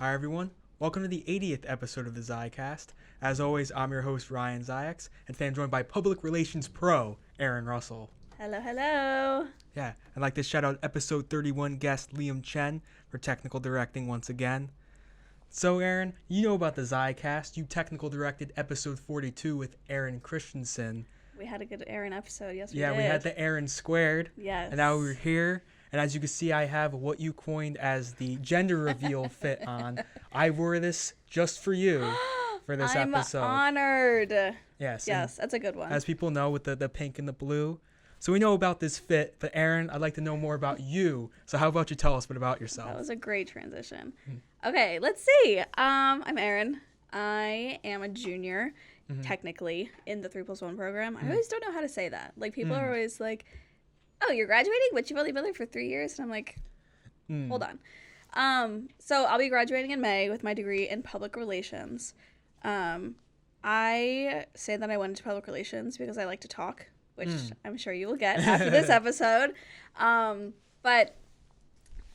Hi, everyone. Welcome to the 80th episode of the Zicast. As always, I'm your host, Ryan Ziax, and today I'm joined by Public Relations Pro, Erin Russell. Hello, hello. Yeah, I'd like to shout out episode 31 guest Liam Chen for technical directing once again. So, Erin, you know about the Zicast. You technical directed episode 42 with Erin Christensen. We had a good Erin episode, yes we did. Yeah, we had the Erin squared. Yes. And now we're here. And as you can see, I have what you coined as the gender reveal fit on. I wore this just for you for this episode. I'm honored. Yes, that's a good one. As people know, with the pink and the blue. So we know about this fit, but Erin, I'd like to know more about you. So how about you tell us a bit about yourself? That was a great transition. Okay, let's see. I'm Erin. I am a junior, technically, in the 3+1 program. I always don't know how to say that. Like, people are always like, oh, you're graduating, but you've only been there for 3 years? And I'm like, hold on. So I'll be graduating in May with my degree in public relations. I say that I went into public relations because I like to talk, which I'm sure you will get after this episode. But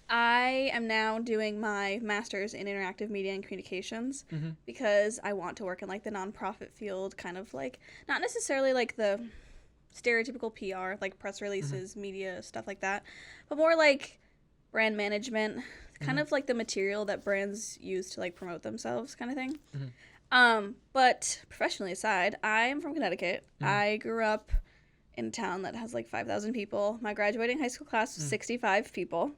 I am now doing my master's in interactive media and communications because I want to work in like the nonprofit field, kind of like, not necessarily like the stereotypical PR, like press releases, media, stuff like that, but more like brand management, kind of like the material that brands use to like promote themselves, kind of thing. But professionally aside, I'm from Connecticut. I grew up in a town that has like 5,000 people. My graduating high school class was 65 people.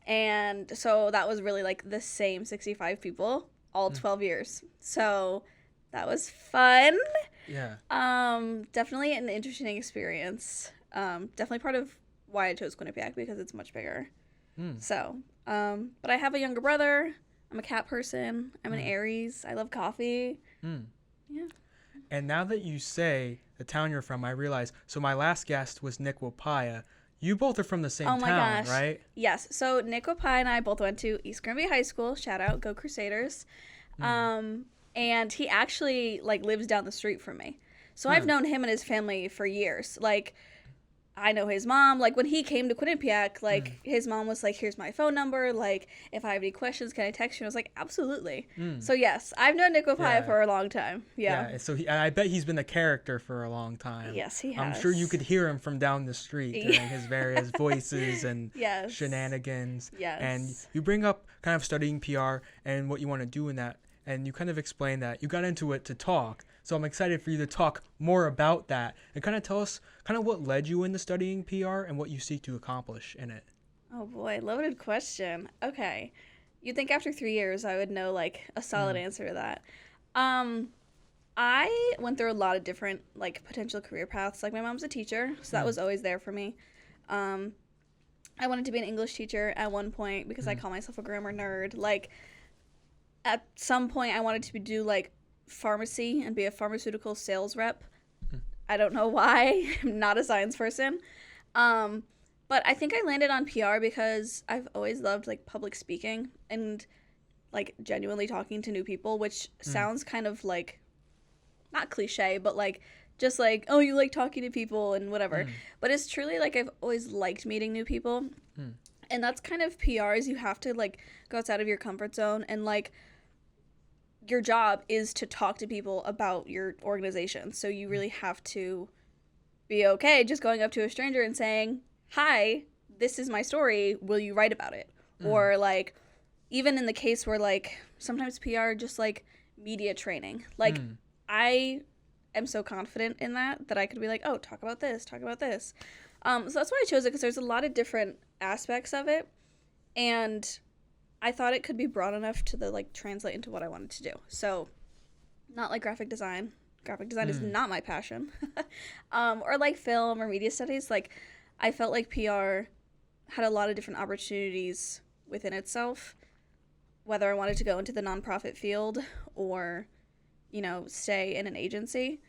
And so that was really like the same 65 people all 12 years. So that was fun. Yeah. Definitely an interesting experience. Definitely part of why I chose Quinnipiac because it's much bigger. So, but I have a younger brother. I'm a cat person. I'm an Aries. I love coffee. Yeah. And now that you say the town you're from, I realize, so my last guest was Nick Wapaya. You both are from the same town, right? Yes. So Nick Wapaya and I both went to East Granby High School. Shout out, go Crusaders. And he actually like lives down the street from me. So I've known him and his family for years. Like, I know his mom. Like, when he came to Quinnipiac, like, his mom was like, here's my phone number. Like, if I have any questions, can I text you? I was like, absolutely. So, yes, I've known Nick Wapaya for a long time. Yeah. So I bet he's been a character for a long time. Yes, he has. I'm sure you could hear him from down the street during his various voices and shenanigans. Yes. And you bring up kind of studying PR and what you want to do in that. And you kind of explain that you got into it to talk. So I'm excited for you to talk more about that and kind of tell us kind of what led you into studying PR and what you seek to accomplish in it. Oh boy, loaded question. Okay. You'd think after 3 years I would know like a solid answer to that. I went through a lot of different like potential career paths. Like, my mom's a teacher, so that was always there for me. I wanted to be an English teacher at one point because I call myself a grammar nerd. Like, at some point I wanted to do like pharmacy and be a pharmaceutical sales rep. I don't know why. I'm not a science person. But I think I landed on PR because I've always loved like public speaking and like genuinely talking to new people, which sounds kind of like not cliche, but like just like, oh, you like talking to people and whatever. But it's truly like I've always liked meeting new people. And that's kind of PR, is you have to like go outside of your comfort zone, and like your job is to talk to people about your organization. So you really have to be okay just going up to a stranger and saying, hi, this is my story. Will you write about it? Or like, even in the case where like sometimes PR just like media training. Like, I am so confident in that I could be like, oh, talk about this, talk about this. So that's why I chose it, because there's a lot of different aspects of it. And I thought it could be broad enough to like translate into what I wanted to do. So, not like graphic design. Graphic design is not my passion. Or like film or media studies. Like, I felt like PR had a lot of different opportunities within itself, whether I wanted to go into the nonprofit field or, you know, stay in an agency.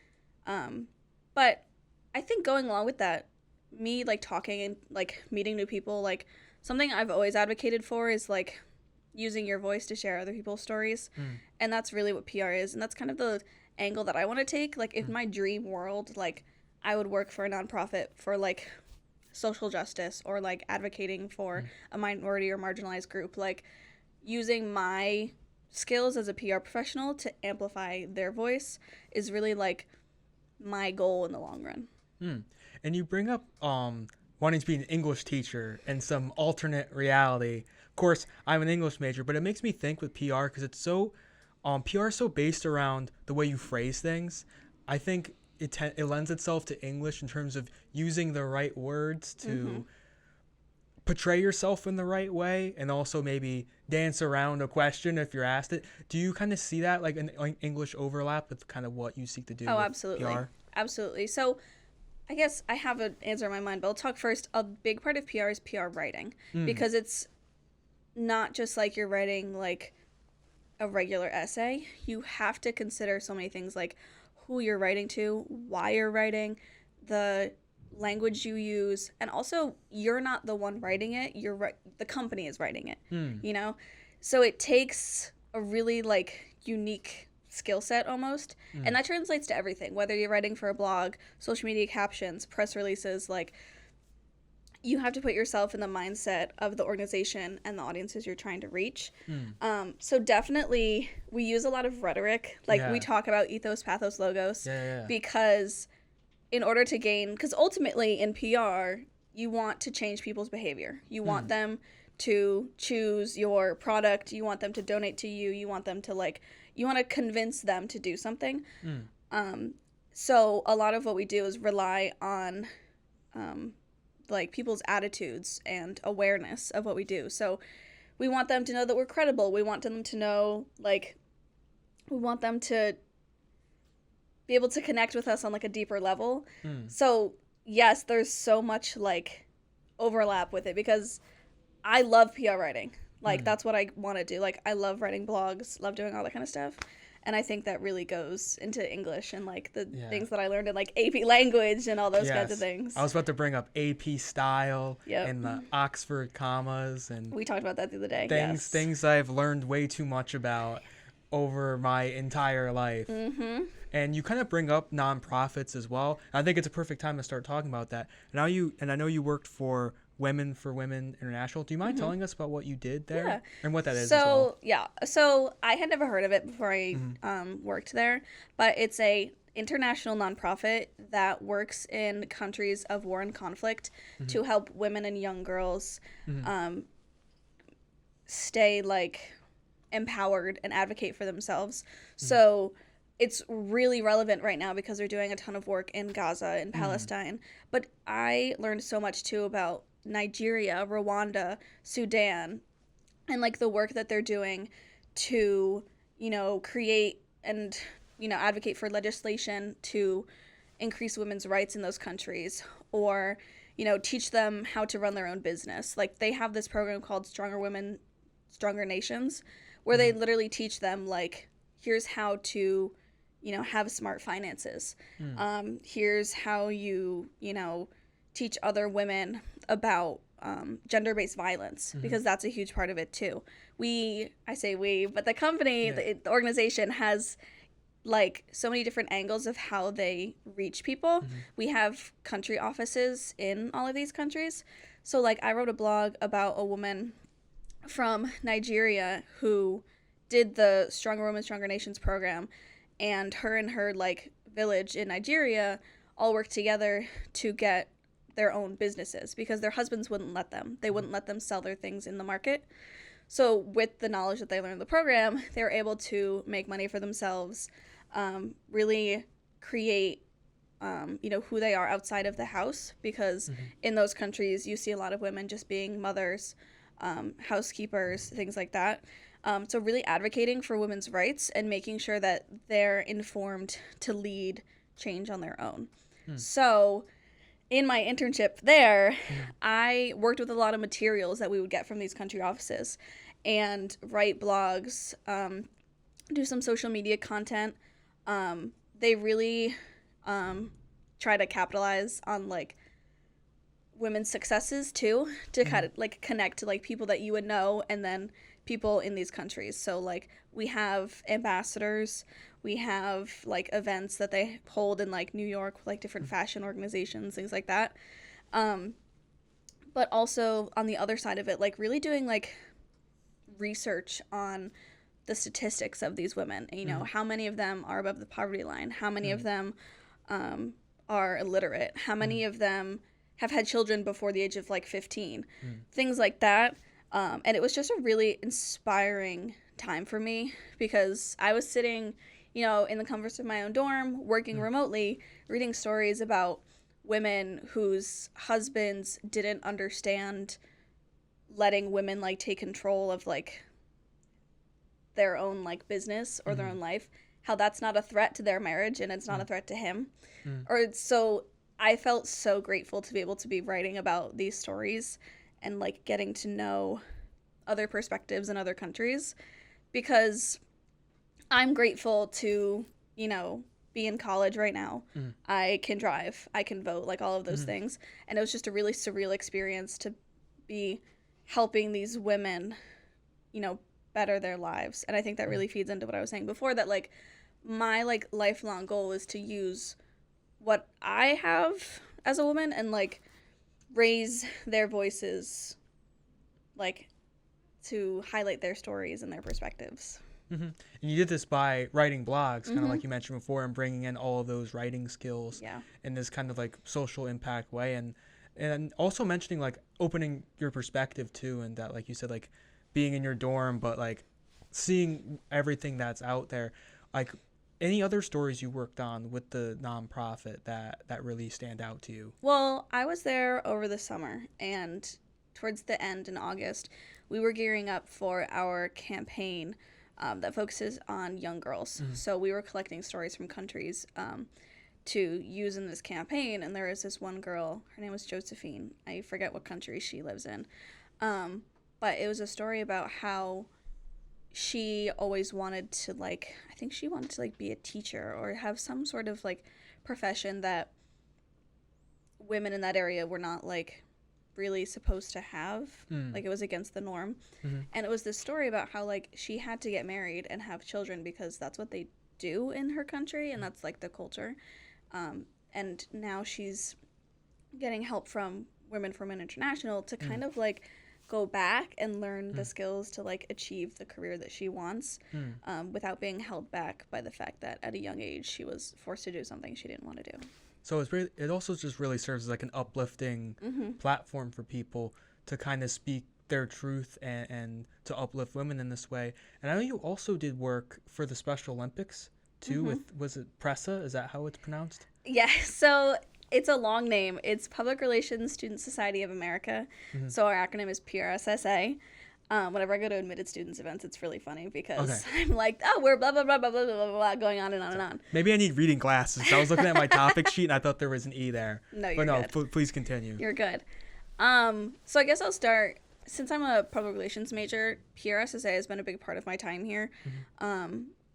But I think going along with that, me like talking and like meeting new people, like something I've always advocated for is like using your voice to share other people's stories. And that's really what PR is. And that's kind of the angle that I want to take. Like, in my dream world, like, I would work for a nonprofit for like social justice or like advocating for a minority or marginalized group. Like, using my skills as a PR professional to amplify their voice is really like my goal in the long run. And you bring up wanting to be an English teacher and some alternate reality. Of course, I'm an English major, but it makes me think with PR because it's so PR is so based around the way you phrase things. I think it lends itself to English in terms of using the right words to portray yourself in the right way, and also maybe dance around a question if you're asked it. Do you kind of see that like an English overlap with kind of what you seek to do Oh, with absolutely. PR? Absolutely. So I guess I have an answer in my mind, but I'll talk first. A big part of PR is PR writing because it's not just like you're writing like a regular essay. You have to consider so many things like who you're writing to, why you're writing, the language you use, and also you're not the one writing it. The company is writing it. You know, so it takes a really like unique skill set almost, and that translates to everything. Whether you're writing for a blog, social media captions, press releases, like you have to put yourself in the mindset of the organization and the audiences you're trying to reach. So definitely we use a lot of rhetoric. Like we talk about ethos, pathos, logos because in order to gain, because ultimately in PR, you want to change people's behavior. You want them to choose your product. You want them to donate to you. You want them to like, you want to convince them to do something. So a lot of what we do is rely on like people's attitudes and awareness of what we do. So we want them to know that we're credible. We want them to know, like, we want them to be able to connect with us on like a deeper level. So yes, there's so much like overlap with it because I love PR writing. Like that's what I want to do. Like I love writing blogs, love doing all that kind of stuff. And I think that really goes into English and like the things that I learned in like AP language and all those kinds of things. I was about to bring up AP style and the Oxford commas, and we talked about that the other day. Things I've learned way too much about over my entire life. And you kind of bring up nonprofits as well. I think it's a perfect time to start talking about that. And I know you worked for Women International. Do you mind telling us about what you did there and what that is? So so I had never heard of it before I worked there, but it's a international nonprofit that works in countries of war and conflict to help women and young girls stay like empowered and advocate for themselves. So it's really relevant right now because they're doing a ton of work in Gaza and Palestine. But I learned so much too about Nigeria, Rwanda, Sudan, and like the work that they're doing to, you know, create and, you know, advocate for legislation to increase women's rights in those countries, or, you know, teach them how to run their own business. Like they have this program called Stronger Women, Stronger Nations, where they literally teach them like, here's how to, you know, have smart finances. Here's how you know, teach other women about gender-based violence, because that's a huge part of it too. I say we, but the company, the organization has like so many different angles of how they reach people. We have country offices in all of these countries. So like I wrote a blog about a woman from Nigeria who did the Stronger Women, Stronger Nations program, and her like village in Nigeria all worked together to get their own businesses because their husbands wouldn't let them. They wouldn't let them sell their things in the market. So with the knowledge that they learned in the program, they were able to make money for themselves, really create, you know, who they are outside of the house, because in those countries you see a lot of women just being mothers, housekeepers, things like that. So really advocating for women's rights and making sure that they're informed to lead change on their own. So in my internship there, I worked with a lot of materials that we would get from these country offices and write blogs, do some social media content. They really try to capitalize on like women's successes too, to kind of like connect to like people that you would know and then people in these countries. So like we have ambassadors, we have like events that they hold in like New York with like different fashion organizations, things like that. But also on the other side of it, like really doing like research on the statistics of these women. You know, how many of them are above the poverty line? How many of them are illiterate? How many of them have had children before the age of like 15? Things like that. And it was just a really inspiring time for me because I was sitting, you know, in the comforts of my own dorm, working remotely, reading stories about women whose husbands didn't understand letting women like take control of like their own like business or their own life, how that's not a threat to their marriage and it's not a threat to him. Or so I felt so grateful to be able to be writing about these stories and like getting to know other perspectives in other countries, because I'm grateful to, you know, be in college right now. I can drive, I can vote, like all of those things. And it was just a really surreal experience to be helping these women, you know, better their lives. And I think that really feeds into what I was saying before, that like my like lifelong goal is to use what I have as a woman and like raise their voices, like to highlight their stories and their perspectives. And you did this by writing blogs, kind of like you mentioned before, and bringing in all of those writing skills in this kind of like social impact way, and also mentioning like opening your perspective too, and that like you said, like being in your dorm but like seeing everything that's out there. Like, any other stories you worked on with the nonprofit that really stand out to you? Well, I was there over the summer, and towards the end in August, we were gearing up for our campaign that focuses on young girls. So we were collecting stories from countries to use in this campaign, and there was this one girl, her name was Josephine. I forget what country she lives in. But it was a story about how she always wanted to, like, I think she wanted to, like, be a teacher or have some sort of, like, profession that women in that area were not, like, really supposed to have. Like, it was against the norm. And it was this story about how, like, she had to get married and have children because that's what they do in her country, and that's, like, the culture. And now she's getting help from Women for Men International to kind of, like, go back and learn the skills to like achieve the career that she wants, without being held back by the fact that at a young age she was forced to do something she didn't want to do. So it also just really serves as like an uplifting platform for people to kind of speak their truth and to uplift women in this way. And I know you also did work for the Special Olympics too, with, was it PRESA? Is that how it's pronounced? Yeah, so it's a long name. It's Public Relations Student Society of America. So our acronym is PRSSA. Whenever I go to admitted students events, it's really funny because I'm like, oh, we're blah, blah, blah, blah, blah, blah, blah, blah, going on and on and on. Maybe I need reading glasses. I was looking at my topic sheet and I thought there was an E there. No, you're good. But no, please continue. You're good. So I guess I'll start. Since I'm a public relations major, PRSSA has been a big part of my time here.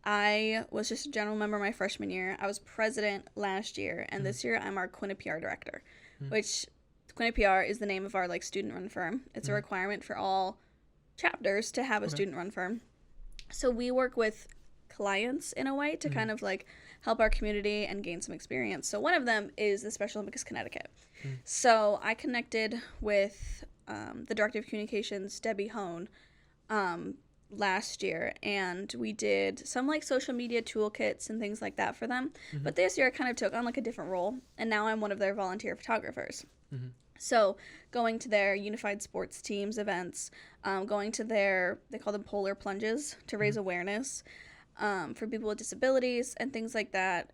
I was just a general member my freshman year. I was president last year, and this year I'm our Quinnipiac director, which Quinnipiac is the name of our like student-run firm. It's a requirement for all chapters to have a student-run firm. So we work with clients in a way to kind of like help our community and gain some experience. So one of them is the Special Olympics Connecticut. So I connected with the Director of Communications, Debbie Hone, last year, and we did some like social media toolkits and things like that for them. But this year I kind of took on like a different role, and now I'm one of their volunteer photographers. So going to their unified sports teams events, going to their, they call them polar plunges, to raise awareness for people with disabilities and things like that.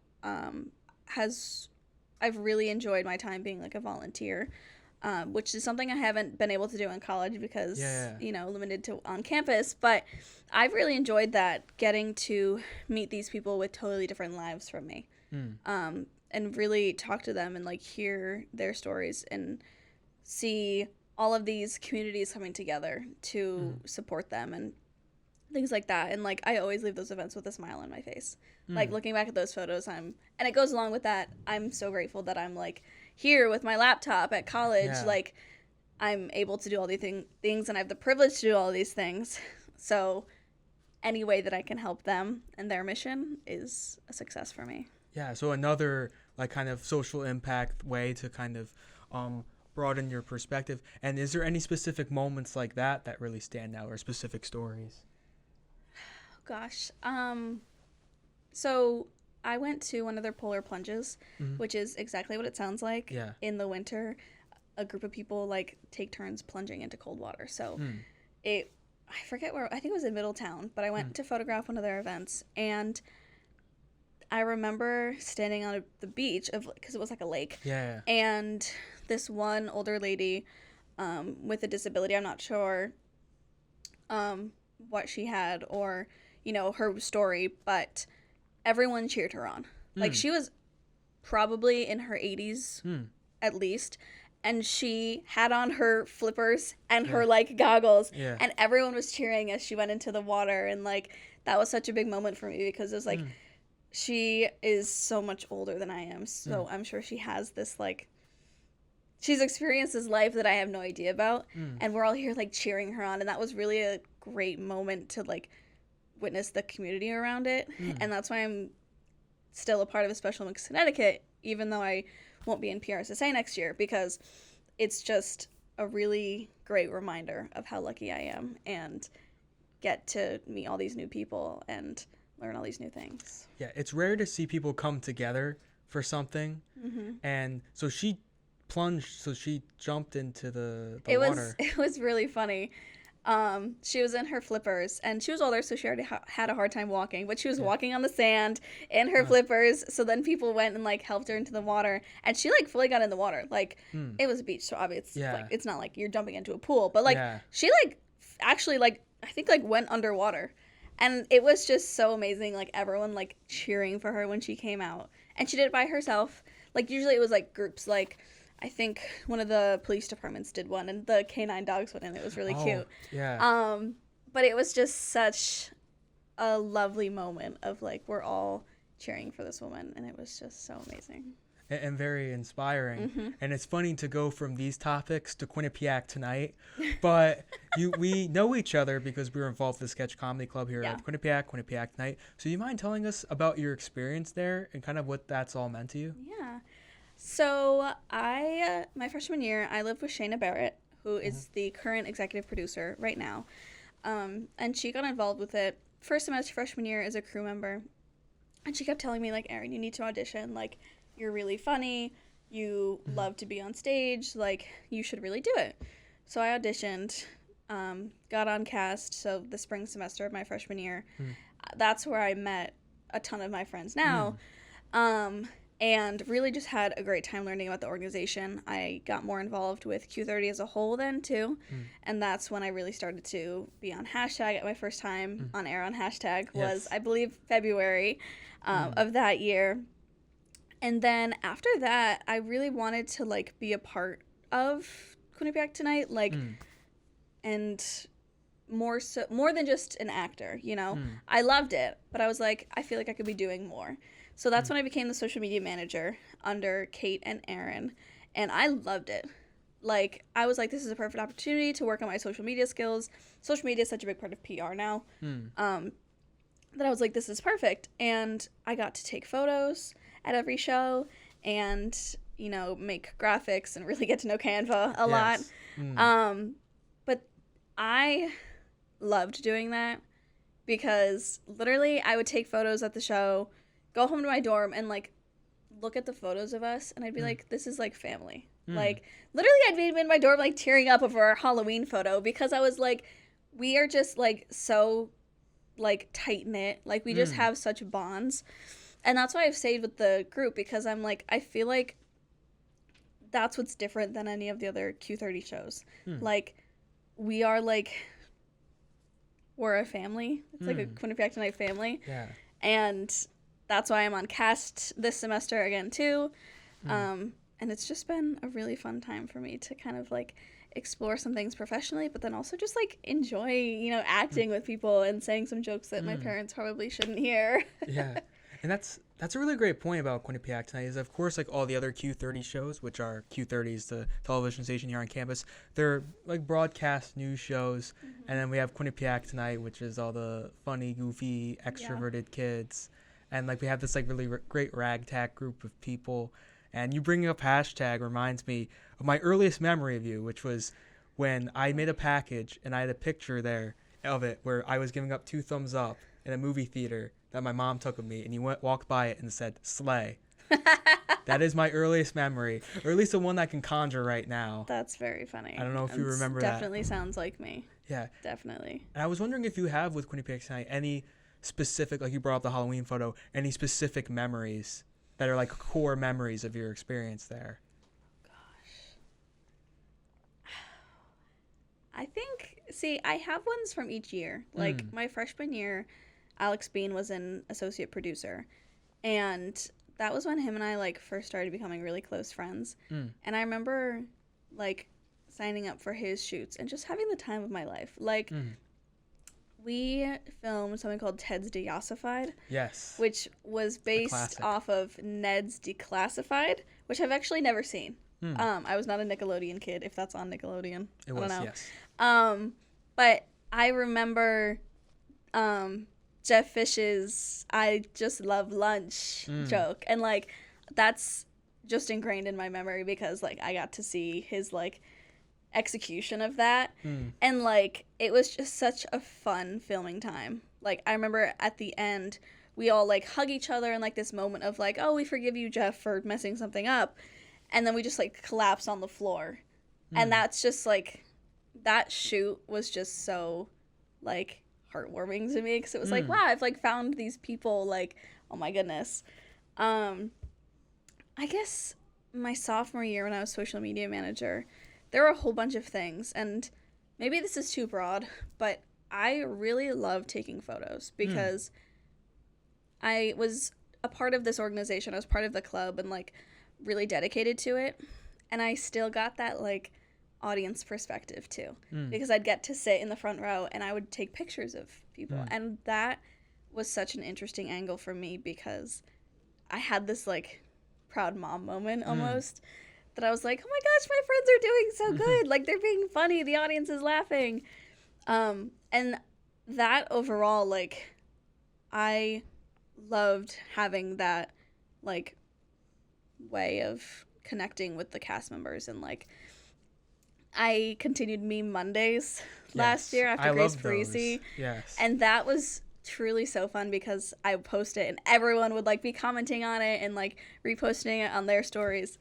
I've really enjoyed my time being like a volunteer. Which is something I haven't been able to do in college because, you know, limited to on campus. But I've really enjoyed that, getting to meet these people with totally different lives from me, and really talk to them and, like, hear their stories and see all of these communities coming together to support them and things like that. And, like, I always leave those events with a smile on my face. Like, looking back at those photos, and it goes along with that, I'm so grateful that I'm, like, here with my laptop at college. Like, I'm able to do all these things, and I have the privilege to do all these things. So any way that I can help them and their mission is a success for me. Yeah, so another like kind of social impact way to kind of broaden your perspective. And is there any specific moments like that that really stand out, or specific stories? Gosh. So I went to one of their polar plunges, which is exactly what it sounds like. Yeah. In the winter, a group of people like take turns plunging into cold water. So I forget where, I think it was in Middletown, but I went to photograph one of their events, and I remember standing on the beach because it was like a lake. Yeah. And this one older lady with a disability, I'm not sure what she had or, her story, but everyone cheered her on. Like, she was probably in her 80s at least, and she had on her flippers and her like goggles, and everyone was cheering as she went into the water. And like, that was such a big moment for me, because it was like, she is so much older than I am, so I'm sure she has this like, she's experienced this life that I have no idea about, and we're all here like cheering her on, and that was really a great moment to like witness the community around it. And that's why I'm still a part of a Special Olympics Connecticut, even though I won't be in PRSSA next year, because it's just a really great reminder of how lucky I am and get to meet all these new people and learn all these new things. Yeah, it's rare to see people come together for something. And so she plunged, so she jumped into the water. It was really funny. She was in her flippers, and she was older, so she already had a hard time walking, but she was walking on the sand in her flippers. So then people went and like helped her into the water, and she like fully got in the water. Like it was a beach, so obviously like, it's not like you're jumping into a pool, but like she like actually like, I think like went underwater, and it was just so amazing. Like everyone like cheering for her when she came out, and she did it by herself. Like usually it was like groups, like I think one of the police departments did one, and the canine dogs went in. It was really cute. Yeah. But it was just such a lovely moment of like, we're all cheering for this woman, and it was just so amazing. And very inspiring. And it's funny to go from these topics to Quinnipiac tonight, but we know each other because we were involved with the Sketch Comedy Club here at Quinnipiac Tonight. So you mind telling us about your experience there and kind of what that's all meant to you? Yeah. So my freshman year, I lived with Shayna Barrett, who is the current executive producer right now. And she got involved with it first semester freshman year as a crew member. And she kept telling me, like, Erin, you need to audition. Like, you're really funny. You love to be on stage. Like, you should really do it. So I auditioned, got on cast. So the spring semester of my freshman year, that's where I met a ton of my friends now. And really just had a great time learning about the organization. I got more involved with Q30 as a whole then, too. And that's when I really started to be on hashtag. At my first time on air on hashtag was, I believe, February of that year. And then after that, I really wanted to, like, be a part of Quinnipiac Tonight, like, and more than just an actor, you know? I loved it, but I was like, I feel like I could be doing more. So that's when I became the social media manager under Kate and Erin, and I loved it. Like, I was like, this is a perfect opportunity to work on my social media skills. Social media is such a big part of PR now, that I was like, this is perfect. And I got to take photos at every show and, you know, make graphics and really get to know Canva a lot. But I loved doing that because literally I would take photos at the show, go home to my dorm, and like look at the photos of us, and I'd be like, this is like family. Like literally I'd be in my dorm like tearing up over our Halloween photo because I was like, we are just like so like tight knit, like we just have such bonds. And that's why I've stayed with the group, because I'm like, I feel like that's what's different than any of the other Q30 shows. Like, we are like, we're a family. It's like a Quinnipiac Tonight family. And that's why I'm on cast this semester again, too. And it's just been a really fun time for me to kind of, like, explore some things professionally, but then also just, like, enjoy, you know, acting with people and saying some jokes that my parents probably shouldn't hear. And that's a really great point about Quinnipiac Tonight is, of course, like all the other Q30 shows, which are Q30's the television station here on campus, they're like broadcast news shows. And then we have Quinnipiac Tonight, which is all the funny, goofy, extroverted kids. And like we have this like really great ragtag group of people. And you bringing up hashtag reminds me of my earliest memory of you, which was when I made a package and I had a picture there of it where I was giving up 2 thumbs up in a movie theater that my mom took of me, and you walked by it and said, "Slay." That is my earliest memory, or at least the one I can conjure right now. That's very funny. I don't know if you remember that. Definitely sounds like me. Yeah. Definitely. And I was wondering if you have with Quinnipiac tonight any specific, like you brought up the Halloween photo, any specific memories that are like core memories of your experience there. I think, I have ones from each year. Like, my freshman year, Alex Bean was an associate producer. And that was when him and I, like, first started becoming really close friends. And I remember, like, signing up for his shoots and just having the time of my life. Like, we filmed something called Ted's Deossified. Yes. Which was based off of Ned's Declassified, which I've actually never seen. I was not a Nickelodeon kid, if that's on Nickelodeon. It was, yes. But I remember Jeff Fish's "I just love lunch" joke. And, like, that's just ingrained in my memory because, like, I got to see his, like, execution of that. And, like, it was just such a fun filming time. Like, I remember at the end, we all, like, hug each other in, like, this moment of, like, oh, we forgive you, Jeff, for messing something up. And then we just, like, collapse on the floor. And that's just, like, that shoot was just so, like, heartwarming to me. Because it was like, wow, I've, like, found these people, like, oh, my goodness. I guess my sophomore year when I was social media manager, there were a whole bunch of things. And maybe this is too broad, but I really love taking photos because I was a part of this organization. I was part of the club and, like, really dedicated to it, and I still got that, like, audience perspective too, because I'd get to sit in the front row and I would take pictures of people, and that was such an interesting angle for me because I had this, like, proud mom moment almost that I was like, oh my gosh, my friends are doing so good, like, they're being funny, the audience is laughing, and that overall, like, I loved having that, like, way of connecting with the cast members. And, like, I continued Meme Mondays last year after Grace Parisi. Yes. And that was truly so fun because I would post it and everyone would, like, be commenting on it and, like, reposting it on their stories.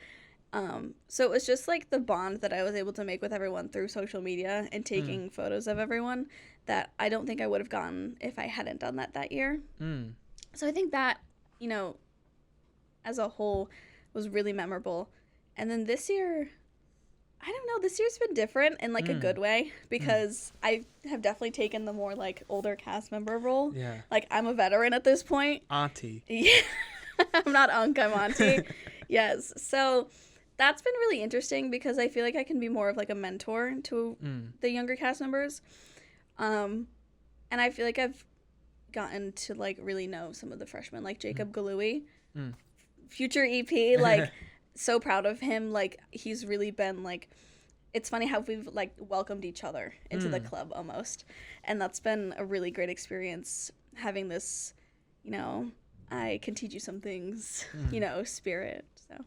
So it was just, like, the bond that I was able to make with everyone through social media and taking photos of everyone that I don't think I would have gotten if I hadn't done that year. So I think that, you know, as a whole was really memorable. And then this year, I don't know, this year's been different in, like, a good way because I have definitely taken the more, like, older cast member role. Yeah. Like, I'm a veteran at this point. Auntie. Yeah. I'm not Unc, I'm Auntie. Yes. So that's been really interesting because I feel like I can be more of, like, a mentor to the younger cast members. And I feel like I've gotten to, like, really know some of the freshmen, like Jacob Galui. Future EP, like, so proud of him. Like, he's really been, like, it's funny how we've, like, welcomed each other into the club almost, and that's been a really great experience having this, you know, I can teach you some things, you know, spirit. So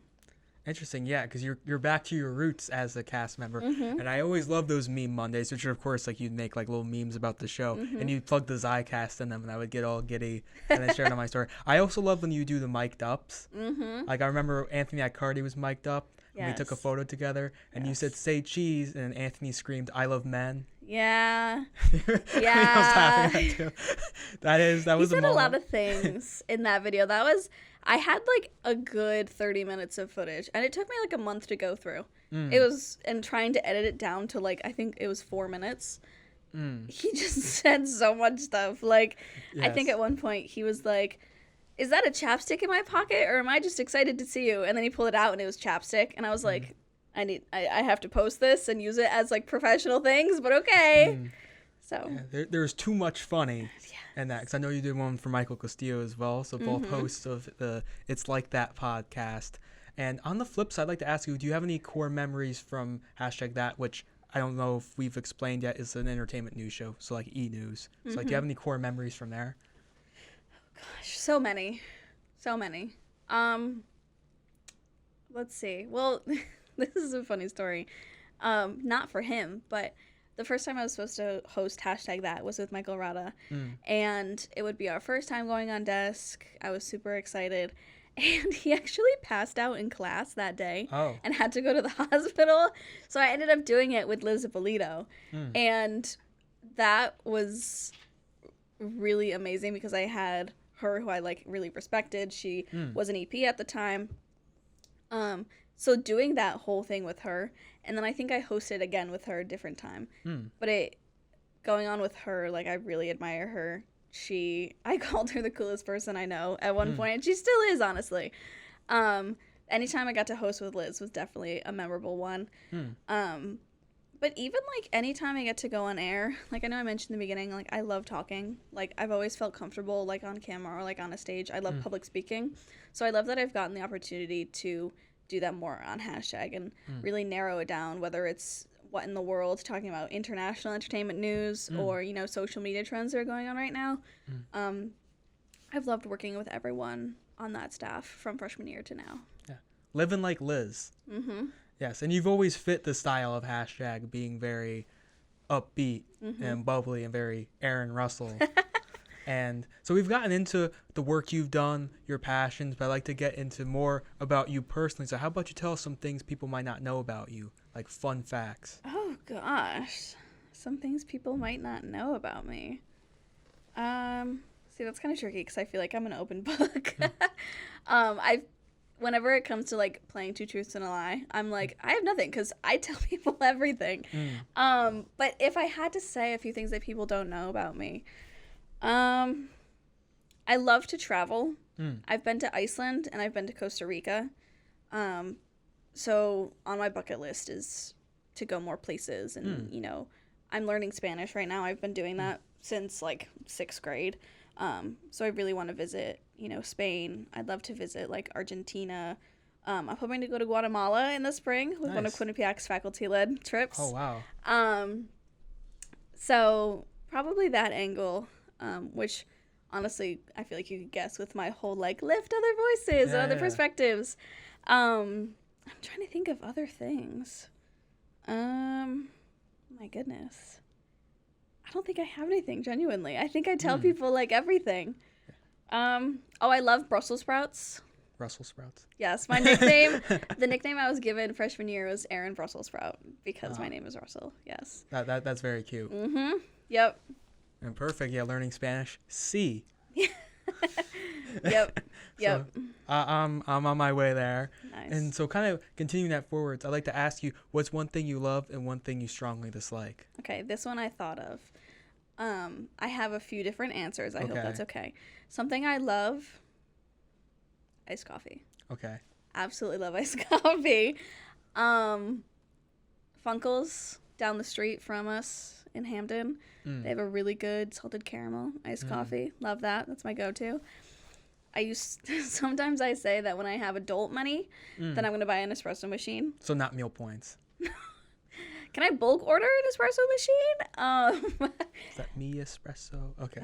interesting, yeah, because you're back to your roots as a cast member, and I always love those Meme Mondays, which are, of course, like, you'd make, like, little memes about the show, and you'd plug the Zicast in them, and I would get all giddy and then share it on my story. I also love when you do the mic'd ups. Like, I remember Anthony Accardi was mic'd up, and we took a photo together, and you said, "Say cheese," and Anthony screamed, "I love men." Yeah. I was laughing at too. That was a moment. He said a lot of things in that video. I had, like, a good 30 minutes of footage, and it took me, like, a month to go through. It was, and trying to edit it down to, like, I think it was 4 minutes. He just said so much stuff. Like, I think at one point he was like, is that a chapstick in my pocket, or am I just excited to see you? And then he pulled it out, and it was chapstick, and I was like, I have to post this and use it as, like, professional things, but okay. So there's too much funny in that, because I know you did one for Michael Castillo as well, so both hosts of the It's Like That podcast. And on the flip side, I'd like to ask you, do you have any core memories from #that, which I don't know if we've explained yet, is an entertainment news show, so, like, e-news. So, like, do you have any core memories from there? Gosh, so many. let's see. Well, this is a funny story. Not for him, but the first time I was supposed to host hashtag that was with Michael Rada. And it would be our first time going on desk. I was super excited. And he actually passed out in class that day and had to go to the hospital. So I ended up doing it with Liz Ippolito. And that was really amazing because I had her, who I like really respected. She was an EP at the time. So doing that whole thing with her, and then I think I hosted again with her a different time. But going on with her, like, I really admire her. I called her the coolest person I know at one point, and she still is, honestly. Anytime I got to host with Liz was definitely a memorable one. But even, like, anytime I get to go on air, like, I know I mentioned in the beginning, like, I love talking. Like, I've always felt comfortable, like, on camera or, like, on a stage. I love public speaking. So I love that I've gotten the opportunity to do that more on hashtag and really narrow it down, whether it's what in the world, talking about international entertainment news or, you know, social media trends that are going on right now. I've loved working with everyone on that staff from freshman year to now. Yeah. Living like Liz. Yes, and you've always fit the style of hashtag, being very upbeat and bubbly and very Erin Russell. And so we've gotten into the work you've done, your passions, but I'd like to get into more about you personally. So how about you tell us some things people might not know about you, like fun facts? Oh, gosh. Some things people might not know about me. See, that's kind of tricky because I feel like I'm an open book. Whenever it comes to, like, playing Two Truths and a Lie, I'm like, I have nothing because I tell people everything. But if I had to say a few things that people don't know about me, I love to travel. I've been to Iceland and I've been to Costa Rica. So on my bucket list is to go more places. And, you know, I'm learning Spanish right now. I've been doing that since, like, 6th grade. So I really want to visit, you know, Spain. I'd love to visit, like, Argentina. I'm hoping to go to Guatemala in the spring with one of Quinnipiac's faculty-led trips. Oh, wow. So probably that angle, which honestly I feel like you could guess with my whole, like, lift other voices and other perspectives. I'm trying to think of other things. My goodness. I don't think I have anything, genuinely. I think I tell people, like, everything. I love Brussels sprouts. Brussels sprouts. Yes, my nickname, the nickname I was given freshman year was Erin Brussels Sprout because my name is Russell. Yes. That's very cute. Yep. And perfect. Yeah, learning Spanish. C. Yep. So, I'm on my way there. Nice. And so kind of continuing that forwards, I'd like to ask you, what's one thing you love and one thing you strongly dislike? Okay, this one I thought of. I have a few different answers. I hope that's okay. Something I love, iced coffee. Okay. Absolutely love iced coffee. Funkles down the street from us in Hampden. They have a really good salted caramel iced coffee. Love that. That's my go-to. Sometimes I say that when I have adult money, then I'm going to buy an espresso machine. So not meal points. Can I bulk order an espresso machine? Is that me espresso? Okay.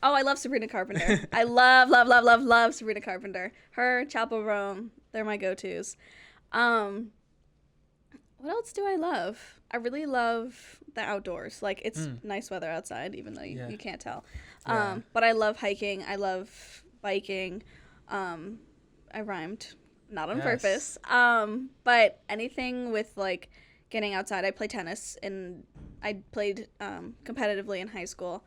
Oh, I love Sabrina Carpenter. I love Sabrina Carpenter. Her, Chapo Rome, they're my go-tos. What else do I love? I really love the outdoors. Like, it's nice weather outside, even though you can't tell. But I love hiking. I love biking. I rhymed, not on purpose. But anything with, like, getting outside. I play tennis, and I played competitively in high school.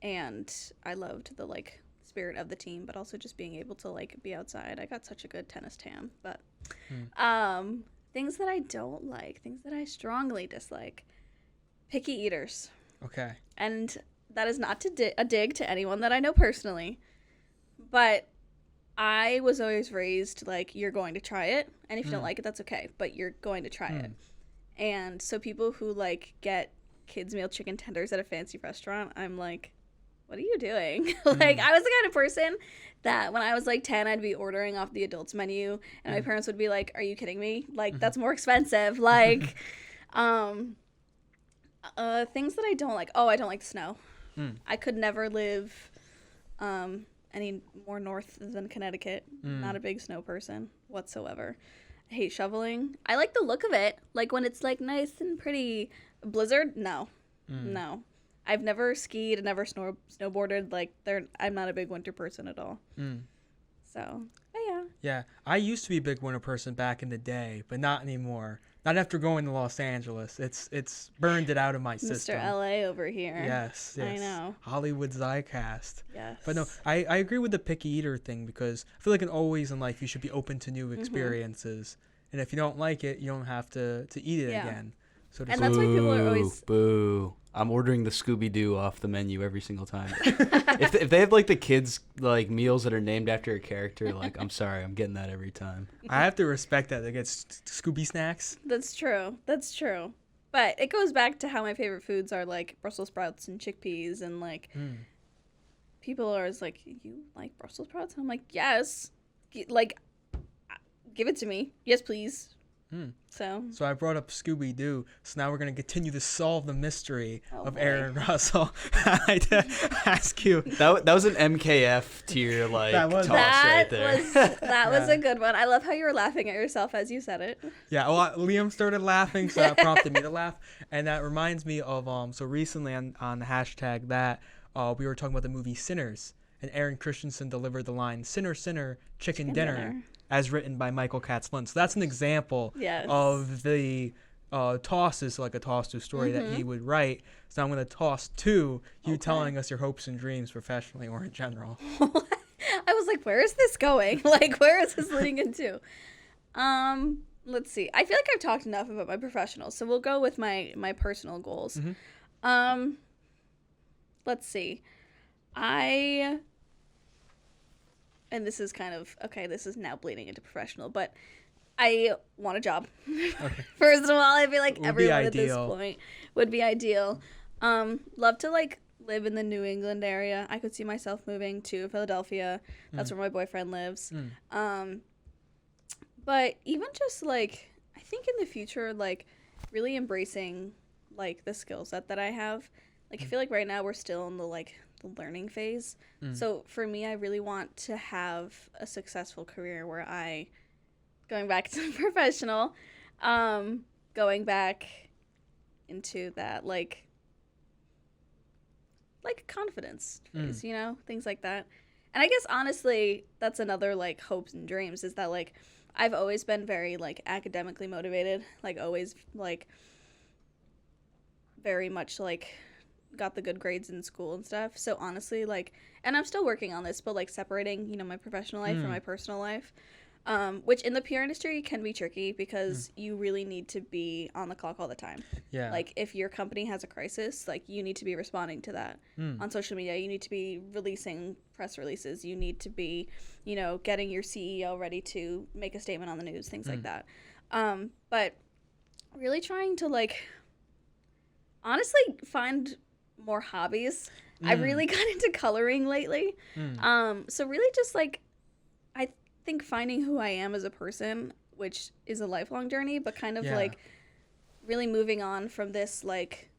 And I loved the, like, spirit of the team, but also just being able to, like, be outside. I got such a good tennis tan. But things that I don't like, things that I strongly dislike. Picky eaters. Okay. And that is not a dig to anyone that I know personally. But I was always raised, like, you're going to try it. And if you don't like it, that's okay. But you're going to try it. And so people who, like, get kids' meal chicken tenders at a fancy restaurant, I'm like, what are you doing? Like, I was the kind of person that when I was, like, 10, I'd be ordering off the adults menu. And my parents would be like, are you kidding me? Like, that's more expensive. Like, things that I don't like. Oh, I don't like the snow. I could never live any more north than Connecticut. Not a big snow person whatsoever. I hate shoveling. I like the look of it. Like when it's like nice and pretty. Blizzard? No. No. I've never skied, never snowboarded. Like I'm not a big winter person at all. So, but yeah. Yeah, I used to be a big winter person back in the day, but not anymore. Not after going to Los Angeles. It's burned it out of my system. Mr. LA over here. Yes. I know. Hollywood Zicast. Yes. But no, I agree with the picky eater thing, because I feel like in always in life you should be open to new experiences. And if you don't like it, you don't have to eat it again. So and that's why people are always... Boo. I'm ordering the Scooby-Doo off the menu every single time. if they have like the kids like meals that are named after a character, like I'm sorry, I'm getting that every time. I have to respect that. They get Scooby snacks. That's true. But it goes back to how my favorite foods are like Brussels sprouts and chickpeas, and like people are always like, you like Brussels sprouts? And I'm like, yes. Like, give it to me. Yes, please. So I brought up Scooby-Doo, so now we're going to continue to solve the mystery of Erin Russell. I had to ask you. That was an MKF tier toss right there. That was a good one. I love how you were laughing at yourself as you said it. Yeah, well, Liam started laughing, so that prompted me to laugh. And that reminds me of, so recently on the hashtag that, we were talking about the movie Sinners, and Aaron Christensen delivered the line, "Sinner, sinner, chicken dinner," as written by Michael Katz-Flynn. So that's an example of the tosses, like a toss to story that he would write. So I'm going to toss to you telling us your hopes and dreams professionally or in general. I was like, where is this going? Like, where is this leading into? Let's see. I feel like I've talked enough about my professional, so we'll go with my personal goals. Let's see. And this is kind of, okay, this is now bleeding into professional, but I want a job. Okay. First of all, I feel like everyone at this point would be ideal. Love to like live in the New England area. I could see myself moving to Philadelphia. That's where my boyfriend lives. But even just like, I think in the future, like really embracing like the skill set that I have. Like I feel like right now we're still in the like learning phase. So for me, I really want to have a successful career where going back to professional, going back into that like confidence phase, you know, things like that. And I guess honestly, that's another like hopes and dreams is that like I've always been very like academically motivated, like always like very much like got the good grades in school and stuff. So honestly, like, and I'm still working on this, but like separating, you know, my professional life from my personal life, which in the PR industry can be tricky because you really need to be on the clock all the time. Yeah. Like if your company has a crisis, like you need to be responding to that on social media. You need to be releasing press releases. You need to be, you know, getting your CEO ready to make a statement on the news, things like that. But really trying to like, honestly find more hobbies. I've really got into coloring lately. So really just like I think finding who I am as a person, which is a lifelong journey, but kind of like really moving on from this like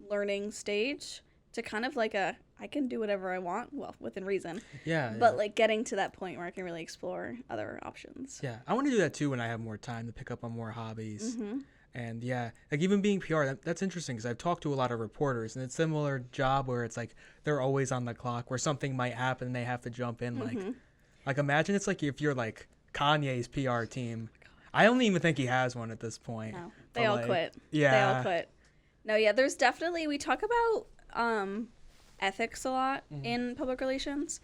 learning stage to kind of like I can do whatever I want, well, within reason. But like getting to that point where I can really explore other options. Yeah. I want to do that too when I have more time to pick up on more hobbies. And yeah, like even being PR, that's interesting because I've talked to a lot of reporters and it's a similar job where it's like they're always on the clock where something might happen and they have to jump in. Like imagine it's like if you're like Kanye's PR team. I don't even think he has one at this point. No, they all quit. Yeah. They all quit. No, yeah, there's definitely, we talk about ethics a lot in public relations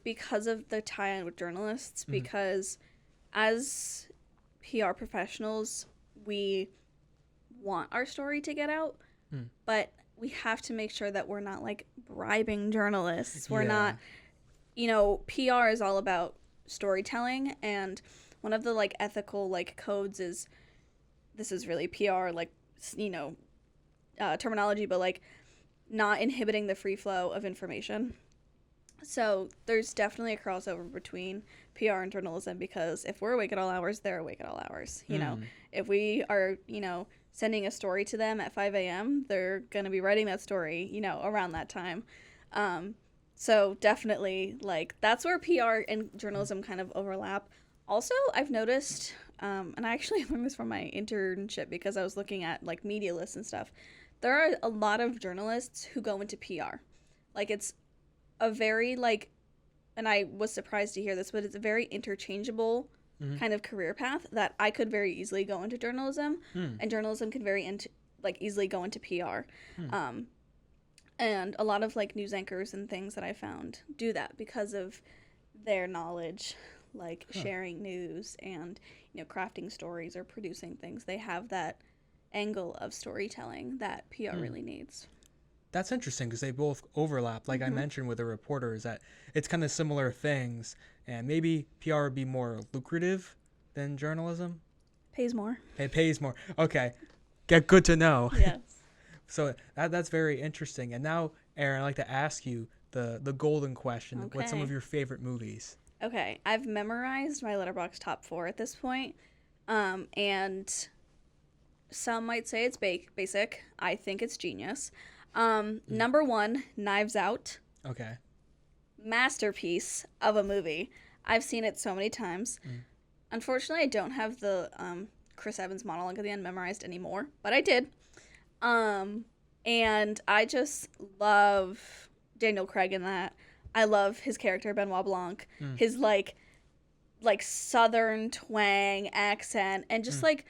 because of the tie-in with journalists, because as PR professionals, we want our story to get out, but we have to make sure that we're not like bribing journalists. We're not, you know, PR is all about storytelling, and one of the like ethical like codes is, this is really PR like, you know, terminology, but like not inhibiting the free flow of information. So there's definitely a crossover between PR and journalism, because if we're awake at all hours, they're awake at all hours. You know, if we are, you know, sending a story to them at 5 a.m., they're going to be writing that story, you know, around that time. So definitely, like, that's where PR and journalism kind of overlap. Also, I've noticed, and I actually learned this from my internship because I was looking at like media lists and stuff. There are a lot of journalists who go into PR. Like, it's a very like, and I was surprised to hear this, but it's a very interchangeable kind of career path that I could very easily go into journalism, and journalism could like easily go into PR. And a lot of like news anchors and things that I found do that because of their knowledge, like sharing news and, you know, crafting stories or producing things. They have that angle of storytelling that PR really needs. That's interesting because they both overlap. Like I mentioned with the reporters, that it's kind of similar things, and maybe PR would be more lucrative than journalism. Pays more. It pays more. Okay, get good to know. Yes. So that's very interesting. And now, Erin, I'd like to ask you the golden question. Okay. What's some of your favorite movies? Okay, I've memorized my Letterboxd top 4 at this point, and some might say it's basic. I think it's genius. Number 1, Knives Out. Okay. Masterpiece of a movie. I've seen it so many times. Unfortunately, I don't have the Chris Evans monologue at the end memorized anymore, but I did. And I just love Daniel Craig in that. I love his character, Benoit Blanc, his like southern twang accent, and just like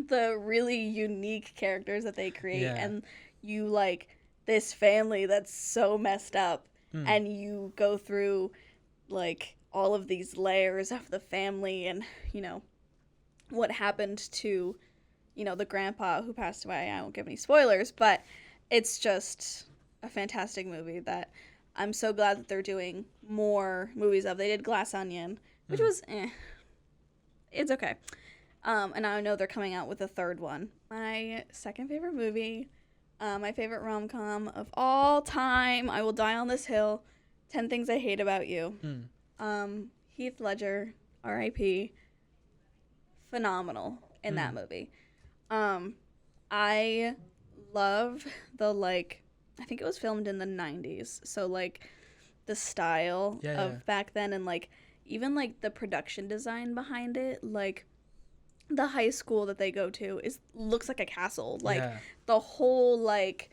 the really unique characters that they create. Yeah. And you like this family that's so messed up, and you go through like all of these layers of the family and, you know, what happened to, you know, the grandpa who passed away. I won't give any spoilers, but it's just a fantastic movie that I'm so glad that they're doing more movies of. They did Glass Onion, which was it's okay. And I know they're coming out with a third one. My second favorite movie, my favorite rom-com of all time, I Will Die on This Hill, 10 Things I Hate About You. Heath Ledger, R.I.P., phenomenal in that movie. I love the, like, I think it was filmed in the 90s, so, like, the style of back then, and, like, even, like, the production design behind it, like, the high school that they go to looks like a castle. Like, the whole, like,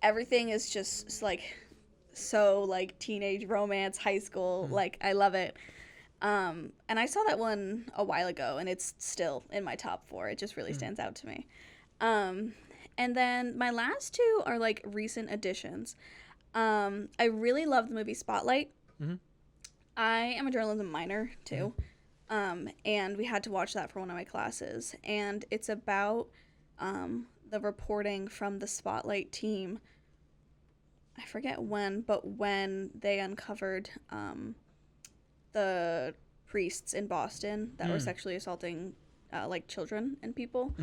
everything is just, like, so, like, teenage romance, high school. Like, I love it. And I saw that one a while ago, and it's still in my top 4. It just really stands out to me. And then my last 2 are, like, recent additions. I really love the movie Spotlight. I am a journalism minor, too. And we had to watch that for one of my classes. And it's about the reporting from the Spotlight team. I forget when, but when they uncovered the priests in Boston that were sexually assaulting like children and people.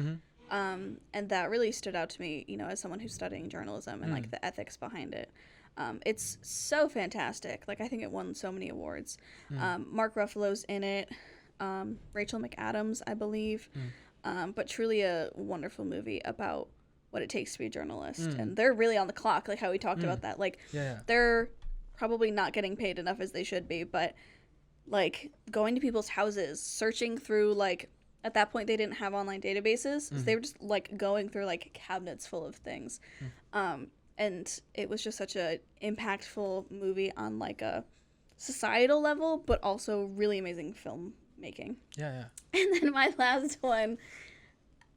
And that really stood out to me, you know, as someone who's studying journalism and like the ethics behind it. It's so fantastic. Like, I think it won so many awards. Mark Ruffalo's in it. Rachel McAdams, I believe. But truly a wonderful movie about what it takes to be a journalist. And they're really on the clock, like how we talked about that. Like, they're probably not getting paid enough as they should be, but like going to people's houses, searching through, like, at that point they didn't have online databases, so they were just like going through like cabinets full of things. And it was just such a impactful movie on like a societal level, but also really amazing filmmaking. And then my last one,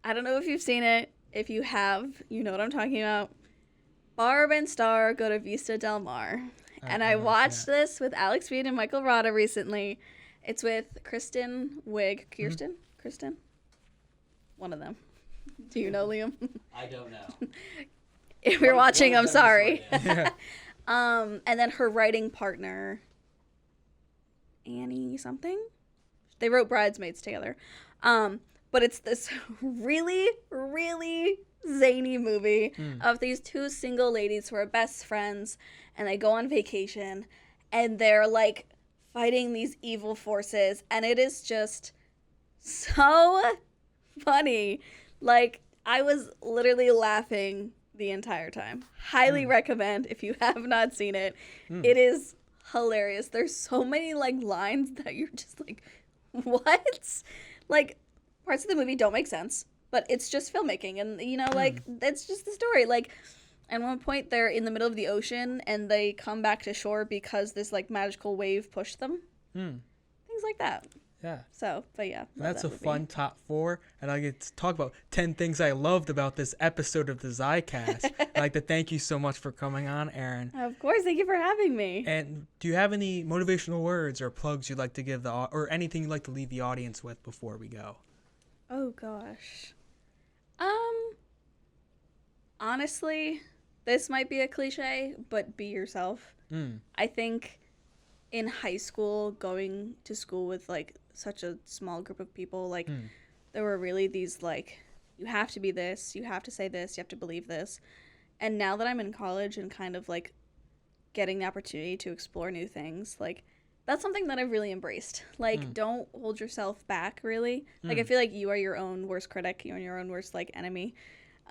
I don't know if you've seen it. If you have, you know what I'm talking about. Barb and Star Go to Vista Del Mar. And I watched this with Alex Reed and Michael Rada recently. It's with Kristen Wiig. Kristen? One of them. Do you know, Liam? I don't know. If you're watching, I'm sorry. And then her writing partner, Annie something. They wrote Bridesmaids together. But it's this really, really zany movie of these 2 single ladies who are best friends, and they go on vacation, and they're like fighting these evil forces, and it is just so funny. Like, I was literally laughing the entire time. Highly recommend if you have not seen it. It is hilarious. There's so many like lines that you're just like, what? Like parts of the movie don't make sense, but it's just filmmaking, and you know, like that's just the story. Like at one point they're in the middle of the ocean and they come back to shore because this like magical wave pushed them. Things like that. Yeah. So, but yeah. That's a fun top 4, and I get to talk about 10 things I loved about this episode of the Zicast. I'd like to thank you so much for coming on, Erin. Of course, thank you for having me. And do you have any motivational words or plugs you'd like to give or anything you'd like to leave the audience with before we go? Oh gosh. Honestly, this might be a cliche, but be yourself. I think in high school, going to school with like such a small group of people, like there were really these like, you have to be this, you have to say this, you have to believe this. And now that I'm in college and kind of like getting the opportunity to explore new things, like that's something that I've really embraced. Like don't hold yourself back, really. Like I feel like you are your own worst critic, you're your own worst like enemy.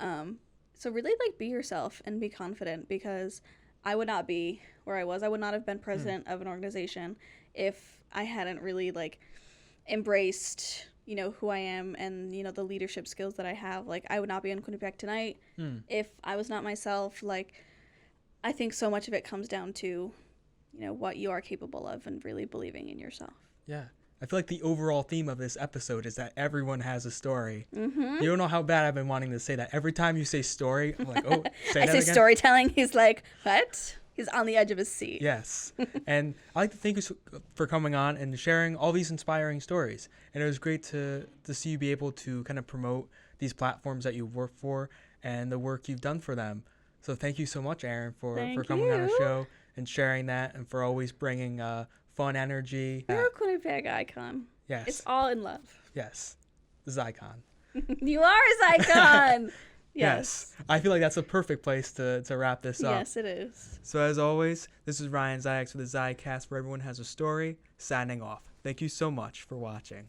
So really like be yourself and be confident, because I would not be where I was. I would not have been president of an organization if I hadn't really like embraced, you know, who I am and, you know, the leadership skills that I have. Like I would not be in Quinnipiac tonight if I was not myself. Like I think so much of it comes down to, you know, what you are capable of and really believing in yourself. Yeah. I feel like the overall theme of this episode is that everyone has a story. You don't know how bad I've been wanting to say that. Every time you say story, I'm like, oh, say I that say again. storytelling. He's like, what? He's on the edge of his seat. Yes. And I'd like to thank you for coming on and sharing all these inspiring stories. And it was great to see you be able to kind of promote these platforms that you work for and the work you've done for them. So thank you so much, Erin, for coming on the show and sharing that, and for always bringing fun energy. You're a Quinnipiac icon. Yes. It's all in love. Yes. The Zycon. You are a Zycon. Yes. I feel like that's a perfect place to wrap this up. Yes, it is. So as always, this is Ryan Zayaks with the Zicast, where everyone has a story, signing off. Thank you so much for watching.